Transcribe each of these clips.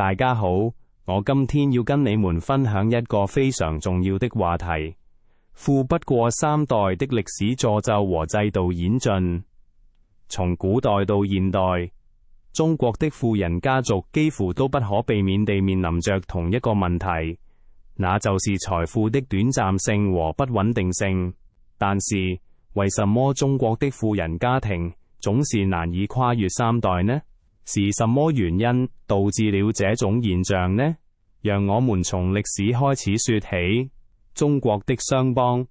大家好，我今天要跟你們分享一個非常重要的話題，富不過三代的歷史詛咒和制度演進。從古代到現代，中國的富人家族幾乎都不可避免地面臨着同一個問題，那就是財富的短暫性和不穩定性。但是，為什麼中國的富人家庭總是難以跨越三代呢？是什麼原因導致了這種現象呢？讓我們從歷史開始說起。中國的商幫，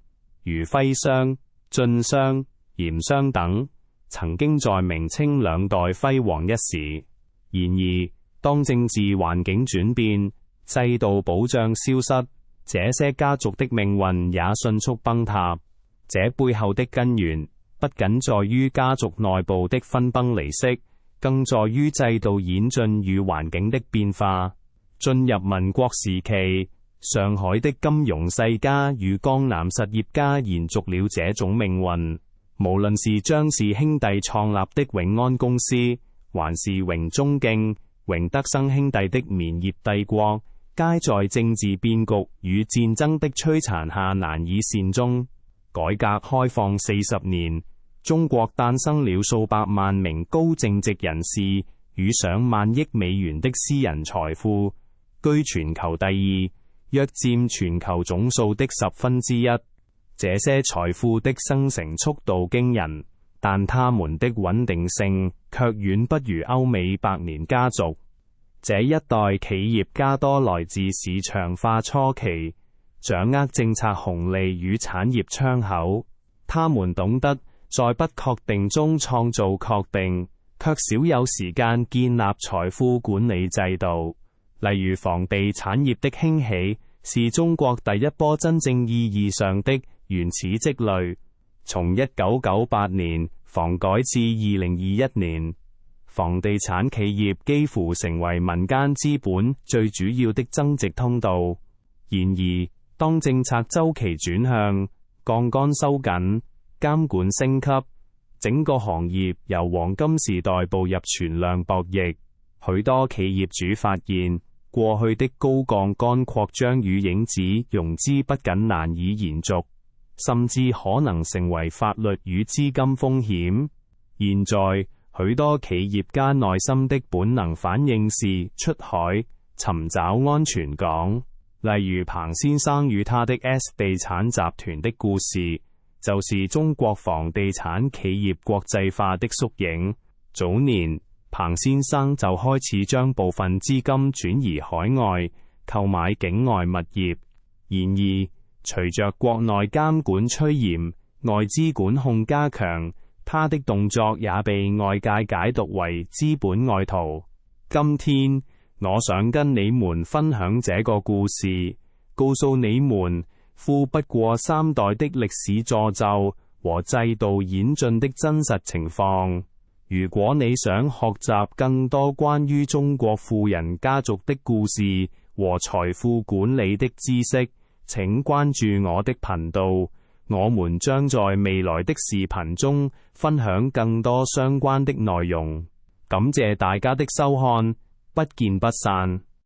如徽商、晉商、嚴商等，曾經在明清兩代輝煌一時。然而，當政治環境轉變，制度保障消失，這些家族的命運也迅速崩塌。這背後的根源不僅在於家族內部的分崩離析，更在於制度演進與環境的變化。進入民國時期，上海的金融世家與江南實業家延續了這種命運。無論是張氏兄弟創立的永安公司，還是榮中敬、榮德生兄弟的棉業帝國，皆在政治變局與戰爭的摧殘下難以善終。改革開放40年，中國誕生了數百萬名高淨值人士與上萬億美元的私人財富，居全球第二，約佔全球總數的1/10。這些財富的生成速度驚人，但他們的穩定性卻遠不如歐美百年家族。這一代企業家多來自市場化初期，掌握政策紅利與產業窗口。他們懂得在不確定中創造確定，卻少有時間建立財富管理制度。例如房地產業的興起，是中國第一波真正意義上的原始積累。從1998年房改至2021年，房地產企業幾乎成為民間資本最主要的增值通道。然而，當政策週期轉向，槓桿收緊，監管升級，整個行業由黃金時代步入存量博弈。許多企業主發現，過去的高槓桿擴張與影子融資不僅難以延續，甚至可能成為法律與資金風險。現在，許多企業家內心的本能反應是出海，尋找安全港。例如彭先生與他的 S 地產集團的故事，就是中國房地產企業國際化的縮影。早年，彭先生就開始將部分資金轉移海外，購買境外物業。然而，隨着國內監管趨嚴，外資管控加強，他的動作也被外界解讀為資本外逃。今天，我想跟你們分享這個故事，告訴你們富不過三代的歷史詛咒和制度演進的真實情況。如果你想學習更多關於中國富人家族的故事和財富管理的知識，請關注我的頻道，我們將在未來的視頻中分享更多相關的內容。感謝大家的收看，不見不散。